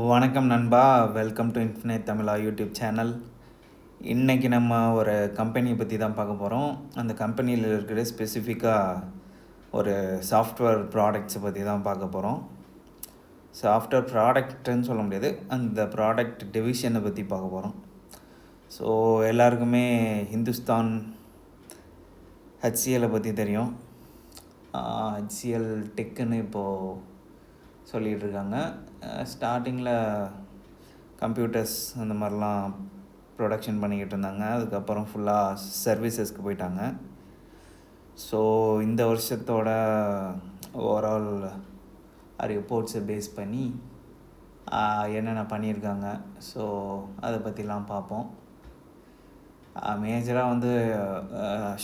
வணக்கம் நண்பா, welcome to infinite Tamizha YouTube channel. இன்றைக்கி நம்ம ஒரு கம்பெனியை பற்றி தான் பார்க்க போகிறோம். அந்த கம்பெனியில் இருக்கிற ஸ்பெசிஃபிக்காக ஒரு சாஃப்ட்வேர் ப்ராடக்ட்ஸை பற்றி தான் பார்க்க போகிறோம். சாஃப்ட்வேர் ப்ராடக்ட்டுன்னு சொல்ல முடியாது, அந்த ப்ராடக்ட் டிவிஷனை பற்றி பார்க்க போகிறோம். ஸோ எல்லாருக்குமே ஹிந்துஸ்தான் ஹெச்சிஎலை பற்றி தெரியும். ஹெச்சிஎல் டெக்குன்னு இப்போது சொல்லிகிட்டு இருக்காங்க. ஸ்டார்டிங்கில் கம்ப்யூட்டர்ஸ் அந்த மாதிரிலாம் ப்ரொடக்ஷன் பண்ணிக்கிட்டு இருந்தாங்க. அதுக்கப்புறம் ஃபுல்லாக சர்வீசஸ்க்கு போயிட்டாங்க. ஸோ இந்த வருஷத்தோட ஓவரால் ரிப்போர்ட்ஸை பேஸ் பண்ணி என்னென்ன பண்ணியிருக்காங்க, ஸோ அதை பற்றிலாம் பார்ப்போம். மேஜராக வந்து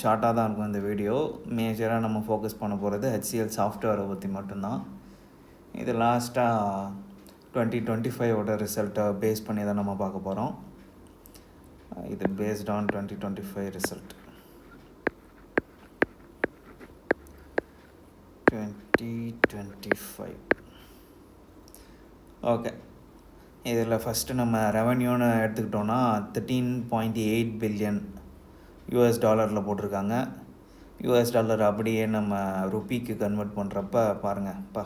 ஷார்ட்டாக தான் இருக்கும் இந்த வீடியோ. மேஜராக நம்ம ஃபோக்கஸ் பண்ண போகிறது ஹெச்சிஎல் சாஃப்ட்வேரை பற்றி மட்டும்தான். இது லாஸ்ட்டாக 2025 ரிசல்ட்டை பேஸ் பண்ணி தான் நம்ம பார்க்க போகிறோம். இது பேஸ்ட் ஆன் 2025 ரிசல்ட். 2025 ஓகே. இதில் ஃபஸ்ட்டு நம்ம ரெவன்யூன்னு எடுத்துக்கிட்டோன்னா $13.8 பில்லியன் போட்டிருக்காங்க. US அப்படியே நம்ம ருப்பிக்கு கன்வெர்ட் பண்ணுறப்ப பாருங்கப்பா,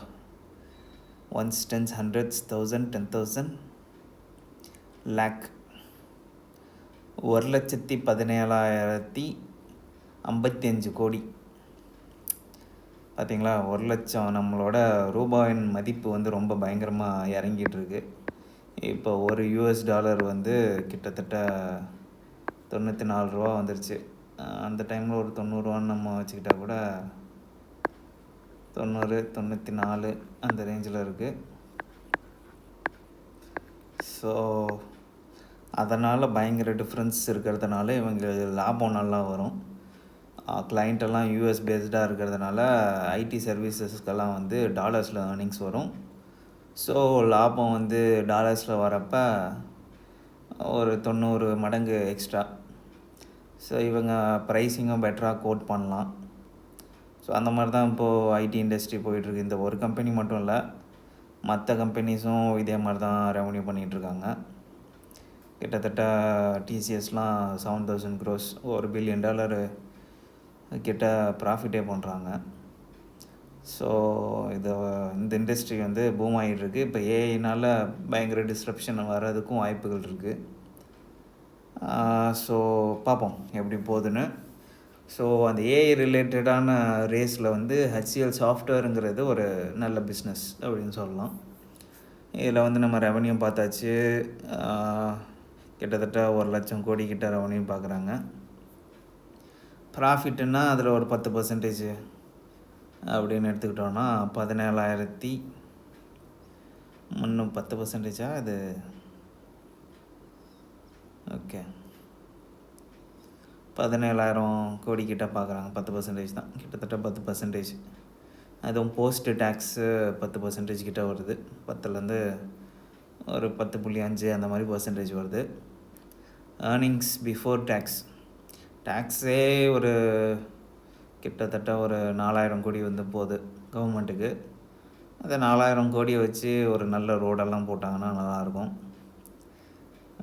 ஒன்ஸ், டென்ஸ், ஹண்ட்ரட்ஸ், 1000, 10,000, லேக், 1,17,055 கோடி. பார்த்திங்களா, 1,00,000 நம்மளோட ரூபாயின் மதிப்பு வந்து ரொம்ப பயங்கரமாக இறங்கிட்டுருக்கு. இப்போ ஒரு $1 வந்து கிட்டத்தட்ட 94 ரூபா வந்துருச்சு. அந்த டைமில் ஒரு 90 ரூபான்னு நம்ம வச்சுக்கிட்டா கூட 90, 94 அந்த ரேஞ்சில் இருக்குது. ஸோ அதனால் பயங்கர டிஃப்ரென்ஸ் இருக்கிறதுனால இவங்க லாபம் நல்லா வரும். கிளைண்ட்டெல்லாம் யூஎஸ் பேஸ்டாக இருக்கிறதுனால ஐடி சர்வீசஸ்க்கெல்லாம் வந்து டாலர்ஸில் ஏர்னிங்ஸ் வரும். ஸோ லாபம் வந்து டாலர்ஸில் வரப்போ ஒரு 90 மடங்கு எக்ஸ்ட்ரா. ஸோ இவங்க ப்ரைஸிங்கும் பெட்டராக கோட் பண்ணலாம். ஸோ அந்த மாதிரி தான் இப்போது ஐடி இண்டஸ்ட்ரி போயிட்டுருக்கு. இந்த ஒரு கம்பெனி மட்டும் இல்லை, மற்ற கம்பெனிஸும் இதே மாதிரி தான் ரெவன்யூ பண்ணிகிட்ருக்காங்க. கிட்டத்தட்ட டிசிஎஸ்லாம் 7,000 crores, $1 பில்லியன் கிட்ட ப்ராஃபிட்டே பண்ணுறாங்க. ஸோ இந்த இண்டஸ்ட்ரி வந்து பூம் ஆகிட்டுருக்கு. இப்போ ஏஐனால் பயங்கர டிஸ்ரப்ஷன் வர்றதுக்கும் வாய்ப்புகள் இருக்குது. ஸோ பார்ப்போம் எப்படி போகுதுன்னு. ஸோ அந்த ஏஐ ரிலேட்டடான ரேஸில் வந்து ஹெச்சிஎல் சாஃப்ட்வேருங்கிறது ஒரு நல்ல பிஸ்னஸ் அப்படின்னு சொல்லலாம். இதில் வந்து நம்ம ரெவன்யூ பார்த்தாச்சு. கிட்டத்தட்ட 1,00,000 கோடி கிட்ட ரெவன்யூ பார்க்குறாங்க. ப்ராஃபிட்டுன்னா அதில் ஒரு 10% அப்படின்னு எடுத்துக்கிட்டோன்னா 17,000 இன்னும் 10%. அது ஓகே, 17,000 கோடி கிட்ட பார்க்குறாங்க. 10% தான், கிட்டத்தட்ட 10%. அதுவும் போஸ்ட் டேக்ஸு 10% கிட்ட வருது. 10லேருந்து ஒரு 10.5 அந்த மாதிரி பர்சன்டேஜ் வருது. ஏர்னிங்ஸ் பிஃபோர் டேக்ஸே ஒரு கிட்டத்தட்ட ஒரு 4,000 கோடி வந்து போகுது கவர்மெண்ட்டுக்கு. அந்த 4,000 கோடியை வச்சு ஒரு நல்ல ரோடெல்லாம் போட்டாங்கன்னா நல்லாயிருக்கும்.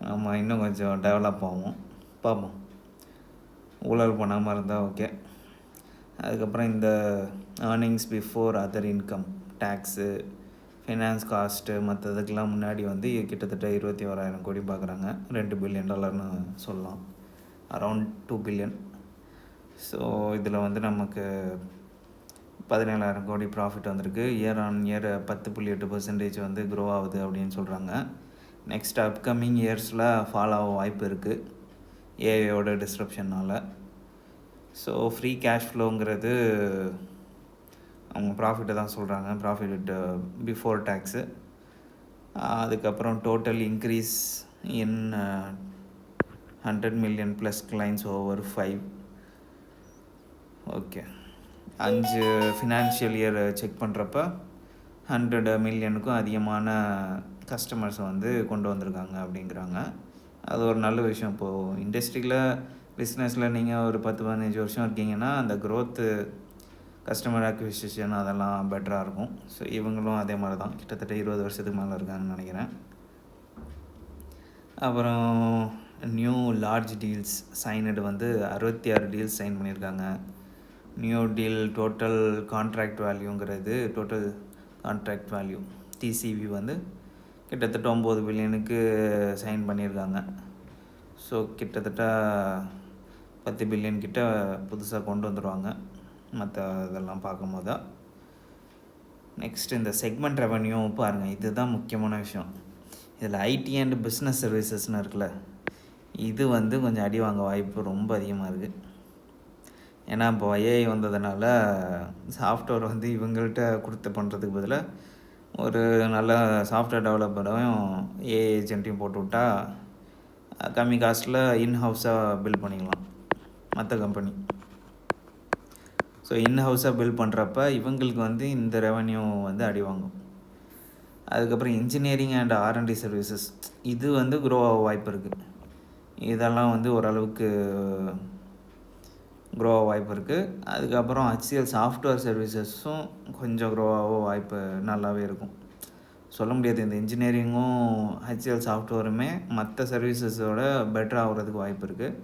நம்ம இன்னும் கொஞ்சம் டெவலப் ஆகும். பார்ப்போம், ஊழல் பண்ணாமல் இருந்தால் ஓகே. அதுக்கப்புறம் இந்த earnings before other income, tax, finance cost, மற்றதுக்கெலாம் முன்னாடி வந்து கிட்டத்தட்ட 21,000 கோடி பார்க்குறாங்க. $2 பில்லியன் சொல்லலாம், அரவுண்ட் 2 பில்லியன். ஸோ இதில் வந்து நமக்கு 17,000 கோடி ப்ராஃபிட் வந்திருக்கு. இயர் ஆன் இயர் 10.8% வந்து க்ரோ ஆகுது அப்படின்னு சொல்கிறாங்க. நெக்ஸ்ட் அப்கமிங் இயர்ஸில் ஃபாலோ ஆக வாய்ப்பு இருக்குது ஏஐயோட டிஸ்ரப்ஷனால். ஸோ ஃப்ரீ கேஷ் ஃப்ளோங்கிறது அவங்க ப்ராஃபிட்டை தான் சொல்கிறாங்க, ப்ராஃபிட் பிஃபோர் டேக்ஸு. அதுக்கப்புறம் total increase in 100 million + clients over 5. Okay, 5 financial year check பண்ணுறப்ப 100 மில்லியனுக்கும் அதிகமான கஸ்டமர்ஸை வந்து கொண்டு வந்திருக்காங்க அப்படிங்கிறாங்க. அது ஒரு நல்ல விஷயம். இப்போது இண்டஸ்ட்ரியில் பிஸ்னஸில் நீங்கள் ஒரு 10-15 வருஷம் இருக்கீங்கன்னா அந்த க்ரோத்து கஸ்டமர் அக்விசிஷன் அதெல்லாம் பெட்டராக இருக்கும். ஸோ இவங்களும் அதே மாதிரி தான், கிட்டத்தட்ட 20 வருஷத்துக்கு மேலே இருக்காங்கன்னு நினைக்கிறேன். அப்புறம் நியூ லார்ஜ் டீல்ஸ் சைனடு வந்து 66 டீல்ஸ் சைன் பண்ணியிருக்காங்க. நியூ டீல் டோட்டல் கான்ட்ராக்ட் வேல்யூங்கிறது டோட்டல் கான்ட்ராக்ட் வேல்யூ டிசிவி வந்து கிட்டத்தட்ட 9 பில்லியனுக்கு சைன் பண்ணியிருக்காங்க. ஸோ கிட்டத்தட்ட 10 பில்லியன் கிட்ட புதுசாக கொண்டு வந்துடுவாங்க மற்ற இதெல்லாம் பார்க்கும்போது. நெக்ஸ்ட் இந்த செக்மெண்ட் ரெவன்யூ பாருங்கள், இதுதான் முக்கியமான விஷயம். இதில் ஐடி அண்ட் பிஸ்னஸ் சர்வீசஸ்னு இருக்குல்ல, இது வந்து கொஞ்சம் அடி வாங்க வாய்ப்பு ரொம்ப அதிகமாக இருக்குது. ஏன்னா இப்போ ஏஐ வந்ததுனால சாஃப்ட்வேர் வந்து இவங்கள்ட்ட கொடுத்து பண்ணுறதுக்கு பதிலாக ஒரு நல்ல சாஃப்ட்வேர் டெவலப்பரையும் ஏஐ ஏஜென்ட்டையும் போட்டு விட்டா கம்மி காஸ்ட்டில் இன்ஹவுஸாக பில்ட் பண்ணிக்கலாம் மற்ற கம்பெனி. ஸோ இன்ஹவுஸாக பில்ட் பண்ணுறப்ப இவங்களுக்கு வந்து இந்த ரெவன்யூ வந்து அடி வாங்கும். அதுக்கப்புறம் இன்ஜினியரிங் அண்ட் ஆர்என்டி சர்வீசஸ் இது வந்து க்ரோ ஆக வாய்ப்பு இருக்குது. இதெல்லாம் வந்து ஓரளவுக்கு க்ரோ ஆக வாய்ப்பு இருக்குது. அதுக்கப்புறம் ஹெச்சிஎல் சாஃப்ட்வேர் சர்வீசஸும் கொஞ்சம் க்ரோ ஆக வாய்ப்பு நல்லாவே இருக்கும். சொல்ல முடியாது, இந்த இன்ஜினியரிங்கும் ஹெச்சிஎல் சாஃப்ட்வேருமே மற்ற சர்வீசஸோட பெட்டர் ஆகிறதுக்கு வாய்ப்பு இருக்குது.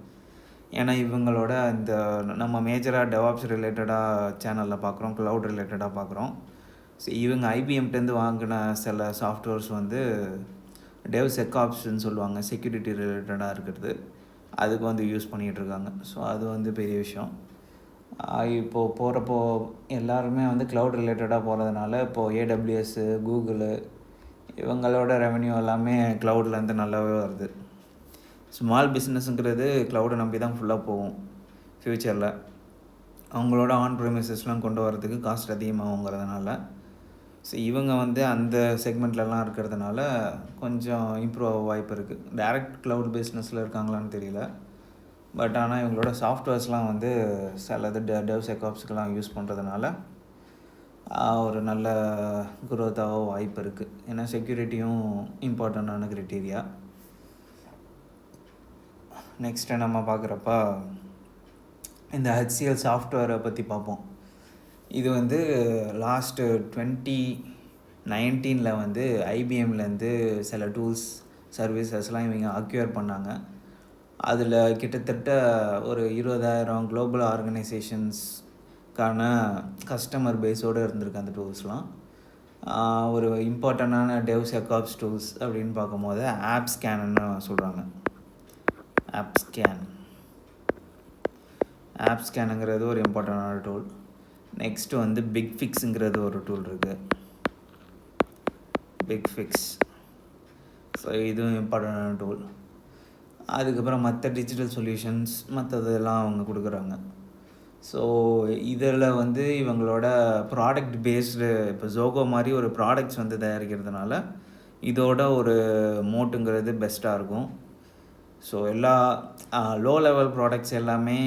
ஏன்னா இவங்களோட இந்த நம்ம மேஜராக டெவாப்ஸ் ரிலேட்டடாக சேனலில் பார்க்குறோம், க்ளவுட் ரிலேட்டடாக பார்க்குறோம். ஸோ இவங்க ஐபிஎம்கிட்டேருந்து வாங்கின சில சாஃப்ட்வேர்ஸ் வந்து டெவ்செக்காப்ஸ்ன்னு சொல்லுவாங்க, செக்யூரிட்டி ரிலேட்டடாக இருக்கிறது, அதுக்கு வந்து யூஸ் பண்ணிகிட்ருக்காங்க. ஸோ அது வந்து பெரிய விஷயம். இப்போது போகிறப்போ எல்லாருமே வந்து க்ளவுட் ரிலேட்டடாக போகிறதுனால இப்போது ஏடபிள்யூஎஸ்ஸு, கூகுளு இவங்களோட ரெவென்யூ எல்லாமே க்ளவுட்லேருந்து நல்லாவே வருது. ஸ்மால் பிஸ்னஸ்ங்கிறது க்ளவுடை நம்பி தான் ஃபுல்லாக போகும் ஃப்யூச்சரில். அவங்களோட ஆன் ப்ரெமிசஸ்லாம் கொண்டு வரதுக்கு காஸ்ட் அதிகமாகுங்கிறதுனால ஸோ இவங்க வந்து அந்த செக்மெண்ட்லலாம் இருக்கிறதுனால கொஞ்சம் இம்ப்ரூவ் ஆக வாய்ப்பு இருக்குது. டைரக்ட் க்ளவுட் பிஸ்னஸில் இருக்காங்களான்னு தெரியல. பட் ஆனால் இவங்களோட சாஃப்ட்வேர்ஸ்லாம் வந்து சிலது டெவ்செக்காப்ஸ்க்கெலாம் யூஸ் பண்ணுறதுனால ஒரு நல்ல குரோத்தாக வாய்ப்பு இருக்குது. ஏன்னா செக்யூரிட்டியும் இம்பார்ட்டண்ட்டான க்ரைட்டீரியா. நெக்ஸ்ட்டு நம்ம பார்க்குறப்ப இந்த ஹெச்சிஎல் சாஃப்ட்வேரை பற்றி பார்ப்போம். இது வந்து லாஸ்ட்டு 2019 வந்து ஐபிஎம்லேருந்து சில டூல்ஸ் சர்வீசஸ்லாம் இவங்க அக்யூர் பண்ணாங்க. அதில் கிட்டத்தட்ட ஒரு 20,000 குளோபல் ஆர்கனைசேஷன்ஸ்க்கான கஸ்டமர் பேஸோடு இருந்திருக்கு அந்த டூல்ஸ்லாம். ஒரு இம்பார்ட்டண்ட்டான டெவ்செக்காப்ஸ் டூல்ஸ் அப்படின்னு பார்க்கும்போது ஆப் ஸ்கேன்னு சொல்கிறாங்க. ஆப் ஸ்கேனுங்கிறது ஒரு இம்பார்ட்டண்டான டூல். நெக்ஸ்ட்டு வந்து பிக் ஃபிக்ஸுங்கிறது ஒரு டூல் இருக்குது, பிக் ஃபிக்ஸ். ஸோ இதுவும் இம்பார்ட்டண்டான டூல். அதுக்கப்புறம் மற்ற டிஜிட்டல் சொல்யூஷன்ஸ் மற்றதெல்லாம் அவங்க கொடுக்குறாங்க. ஸோ இதில் வந்து இவங்களோட ப்ராடக்ட் பேஸ்டு இப்போ ஜோகோ மாதிரி ஒரு ப்ராடக்ட்ஸ் வந்து தயாரிக்கிறதுனால இதோட ஒரு மோட்டுங்கிறது பெஸ்ட்டாக இருக்கும். ஸோ எல்லா லோ லெவல் ப்ராடக்ட்ஸ் எல்லாமே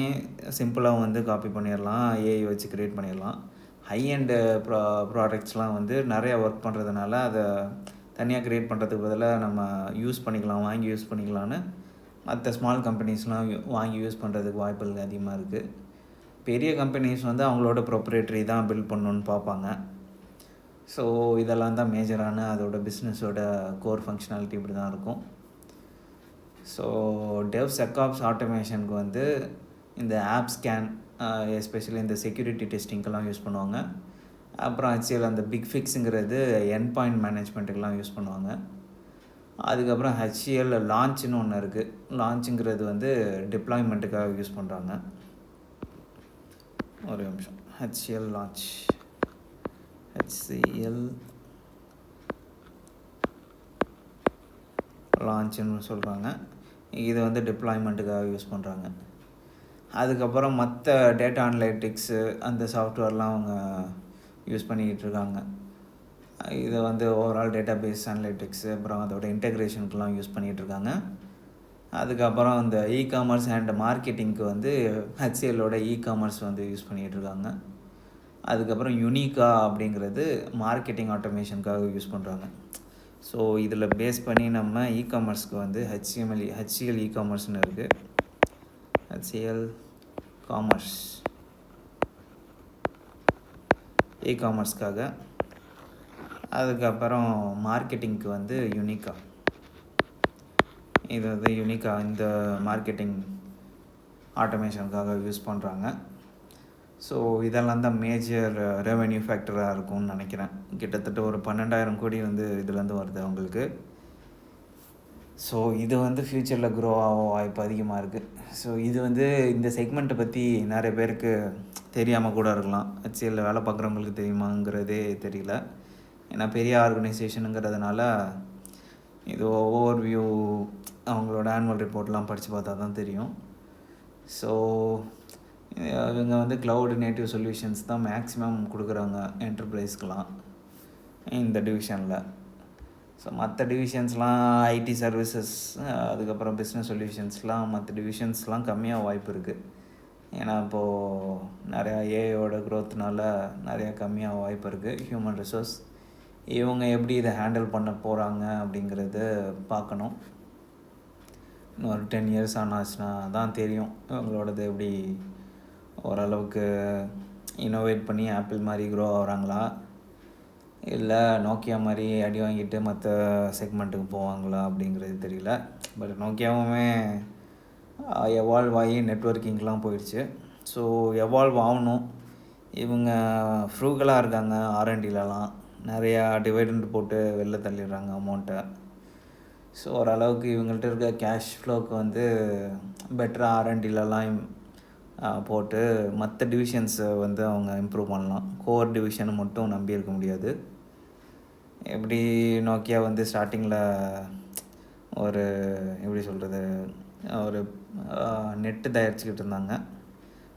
சிம்பிளாக வந்து காப்பி பண்ணிடலாம், ஏஐ வச்சு க்ரியேட் பண்ணிடலாம். ஹை அண்டு ப்ராடக்ட்ஸ்லாம் வந்து நிறையா ஒர்க் பண்ணுறதுனால அதை தனியாக க்ரியேட் பண்ணுறதுக்கு பதிலாக நம்ம யூஸ் பண்ணிக்கலாம், வாங்கி யூஸ் பண்ணிக்கலான்னு மற்ற ஸ்மால் கம்பெனிஸ்லாம் வாங்கி யூஸ் பண்ணுறதுக்கு வாய்ப்புகள் அதிகமாக இருக்குது. பெரிய கம்பெனிஸ் வந்து அவங்களோட ப்ரொப்ரேட்டரி தான் பில்ட் பண்ணணுன்னு பார்ப்பாங்க. ஸோ இதெல்லாம் தான் மேஜரான அதோட பிஸ்னஸோட கோர் ஃபங்க்ஷனாலிட்டி இப்படி தான் இருக்கும். ஸோ டெவ்செக்காப்ஸ் ஆட்டோமேஷனுக்கு வந்து இந்த ஆப் ஸ்கேன் எஸ்பெஷலி இந்த செக்யூரிட்டி டெஸ்டிங்க்கெல்லாம் யூஸ் பண்ணுவாங்க. அப்புறம் ஹெச்சிஎல் அந்த பிக் ஃபிக்ஸுங்கிறது எண்ட் பாயிண்ட் மேனேஜ்மெண்ட்டுக்கெலாம் யூஸ் பண்ணுவாங்க. அதுக்கப்புறம் ஹெச்சிஎல் லான்ச்னு ஒன்று இருக்குது. லான்ச்சுங்கிறது வந்து டிப்ளாய்மெண்ட்டுக்காக யூஸ் பண்ணுறாங்க. ஒரு நிமிஷம், ஹெச்சிஎல் லான்ச்சுன்னு சொல்கிறாங்க. இது வந்து டிப்ளாய்மெண்ட்டுக்காக யூஸ் பண்ணுறாங்க. அதுக்கப்புறம் மற்ற டேட்டா அனலைட்டிக்ஸு அந்த சாஃப்ட்வேர்லாம் அவங்க யூஸ் பண்ணிக்கிட்டு இருக்காங்க. இதை வந்து ஓவரால் டேட்டா பேஸ் அனலைட்டிக்ஸு அப்புறம் அதோட இன்டெக்ரேஷனுக்கெலாம் யூஸ் பண்ணிகிட்ருக்காங்க. அதுக்கப்புறம் இந்த இகாமர்ஸ் அண்ட் மார்க்கெட்டிங்க்கு வந்து ஹெச்சிஎல்லோட இகாமர்ஸ் வந்து யூஸ் பண்ணிகிட்ருக்காங்க. அதுக்கப்புறம் யுனிகா அப்படிங்கிறது மார்க்கெட்டிங் ஆட்டோமேஷனுக்காக யூஸ் பண்ணுறாங்க. ஸோ இதில் பேஸ் பண்ணி நம்ம இகாமர்ஸ்க்கு வந்து ஹெச்சிஎல் இகாமர்ஸ்னு இருக்குது. ஹெச்சிஎல் காமர்ஸ் இ-காமர்ஸ்க்காக. அதுக்கப்புறம் மார்க்கெட்டிங்க்கு வந்து யுனிகா. இது வந்து யுனிகா இந்த மார்க்கெட்டிங் ஆட்டோமேஷனுக்காக யூஸ் பண்ணுறாங்க. ஸோ இதெல்லாம் தான் மேஜர் ரெவென்யூ ஃபேக்டராக இருக்கும்னு நினைக்கிறேன். கிட்டத்தட்ட ஒரு 12,000 கோடி வந்து இதுலேருந்து வருது அவங்களுக்கு. ஸோ இது வந்து ஃப்யூச்சரில் க்ரோ ஆக வாய்ப்பு அதிகமாக இருக்குது. ஸோ இது வந்து இந்த செக்மெண்ட்டை பற்றி நிறைய பேருக்கு தெரியாமல் கூட இருக்கலாம். HCLல வேலை பார்க்குறவங்களுக்கு தெரியுமாங்கிறதே தெரியல. ஏன்னா பெரிய ஆர்கனைசேஷனுங்கிறதுனால இது ஓவர்வியூ அவங்களோட ஆனுவல் ரிப்போர்ட்லாம் படித்து பார்த்தா தான் தெரியும். ஸோ இவங்க வந்து க்ளவுட் நேட்டிவ் சொல்யூஷன்ஸ் தான் மேக்ஸிமம் கொடுக்குறாங்க என்டர்பிரைஸ்க்கெலாம் இந்த டிவிஷனில். ஸோ மற்ற டிவிஷன்ஸ்லாம் ஐடி சர்வீசஸ், அதுக்கப்புறம் பிஸ்னஸ் சொல்யூஷன்ஸ்லாம் மற்ற டிவிஷன்ஸ்லாம் கம்மியாக வாய்ப்பு இருக்குது. ஏன்னா இப்போது நிறையா ஏஐயோட க்ரோத்னால நிறையா கம்மியாக வாய்ப்பு இருக்குது. ஹியூமன் ரிசோர்ஸ் இவங்க எப்படி இதை ஹேண்டில் பண்ண போகிறாங்க அப்படிங்கிறது பார்க்கணும். இன்னொரு 10 இயர்ஸ் ஆனாச்சுன்னா தான் தெரியும் இவங்களோடது எப்படி ஓரளவுக்கு இன்னோவேட் பண்ணி ஆப்பிள் மாதிரி க்ரோ ஆகிறாங்களா, இல்லை நோக்கியா மாதிரி அடி வாங்கிட்டு மற்ற செக்மெண்ட்டுக்கு போவாங்களா அப்படிங்கிறது தெரியல. பட் நோக்கியாவுமே எவால்வ் ஆகி நெட்வொர்க்கிங்லாம் போயிடுச்சு. ஸோ எவால்வ் ஆகணும். இவங்க ஃப்ரூகலாக இருக்காங்க. R&Dலலாம் நிறையா டிவைடண்ட் போட்டு வெளில தள்ளிடுறாங்க அமௌண்ட்டை. ஸோ ஓரளவுக்கு இவங்கள்ட்ட இருக்க கேஷ் ஃப்ளோக்கு வந்து பெட்டராக R&Dலலாம் போட்டு மற்ற டிவிஷன்ஸை வந்து அவங்க இம்ப்ரூவ் பண்ணலாம். கோர் டிவிஷனை மட்டும் நம்பி இருக்க முடியாது. எப்படி நோக்கியா வந்து ஸ்டார்டிங்கில் ஒரு எப்படி சொல்கிறது, ஒரு நெட்டு தயாரிச்சுக்கிட்டு இருந்தாங்க.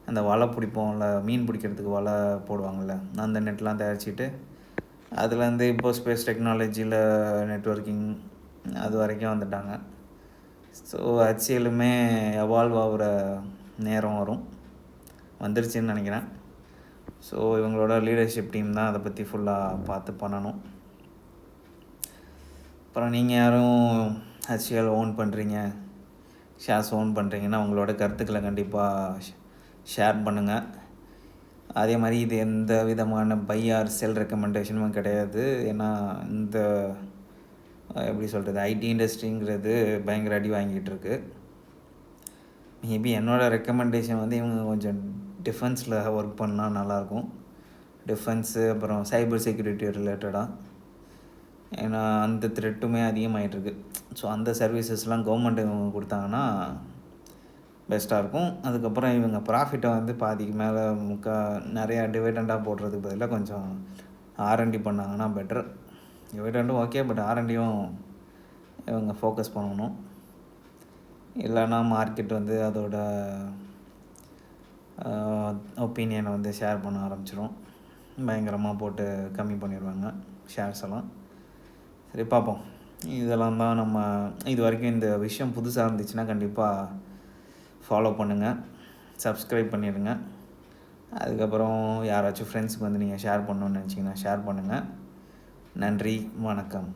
அந்த வலை பிடிப்போம்ல, மீன் பிடிக்கிறதுக்கு வலை போடுவாங்கள்ல, அந்த நெட்லாம் தயாரிச்சுக்கிட்டு அதுலேருந்து இப்போது ஸ்பேஸ் டெக்னாலஜியில் நெட்வொர்க்கிங் அது வரைக்கும் வந்துட்டாங்க. ஸோ HCLுமே எவால்வ் ஆகிற நேரம் வந்துருச்சுன்னு நினைக்கிறேன். ஸோ இவங்களோட லீடர்ஷிப் டீம் தான் அதை பற்றி ஃபுல்லாக பார்த்து பண்ணணும். அப்புறம் நீங்கள் யாரும் HCL ஓன் பண்ணுறீங்க, ஷேர்ஸ் ஓன் பண்ணுறீங்கன்னா உங்களோட கருத்துக்களை கண்டிப்பாக ஷேர் பண்ணுங்கள். அதே மாதிரி இது எந்த விதமான பை ஆர் செல் ரெக்கமெண்டேஷனும் கிடையாது. ஏன்னா இந்த எப்படி சொல்கிறது, ஐடி இண்டஸ்ட்ரிங்கிறது பயங்கர அடி வாங்கிட்டு இருக்கு. மேபி என்னோடய ரெக்கமெண்டேஷன் வந்து இவங்க கொஞ்சம் டிஃபென்ஸில் ஒர்க் பண்ணால் நல்லாயிருக்கும். டிஃபென்ஸு அப்புறம் சைபர் செக்யூரிட்டி ரிலேட்டடாக. ஏன்னா அந்த த்ரெட்டுமே அதிகமாகிட்டுருக்கு. ஸோ அந்த சர்வீசஸ்லாம் கவர்மெண்ட் இவங்க கொடுத்தாங்கன்னா பெஸ்ட்டாக இருக்கும். அதுக்கப்புறம் இவங்க ப்ராஃபிட்டை வந்து பாதிக்கு மேலே நிறையா டிவைடண்டாக போடுறதுக்கு பதிலாக கொஞ்சம் R&D பண்ணாங்கன்னா பெட்டர். டிவைடண்டும் ஓகே, பட் R&Dயும் இவங்க ஃபோக்கஸ் பண்ணணும். இல்லைன்னா மார்க்கெட் வந்து அதோட ஒப்பீனியனை வந்து ஷேர் பண்ண ஆரம்பிச்சிடும். பயங்கரமாக போட்டு கம்மி பண்ணிடுவாங்க ஷேர்ஸ் எல்லாம். சரி, பார்ப்போம். இதெல்லாம் தான் நம்ம இது வரைக்கும் இந்த விஷயம் புதுசாக இருந்துச்சுன்னா கண்டிப்பாக ஃபாலோ பண்ணுங்கள், சப்ஸ்கிரைப் பண்ணிடுங்க. அதுக்கப்புறம் யாராச்சும் ஃப்ரெண்ட்ஸுக்கு வந்து நீங்கள் ஷேர் பண்ணணுன்னு நினச்சிங்கன்னா ஷேர் பண்ணுங்கள். நன்றி, வணக்கம்.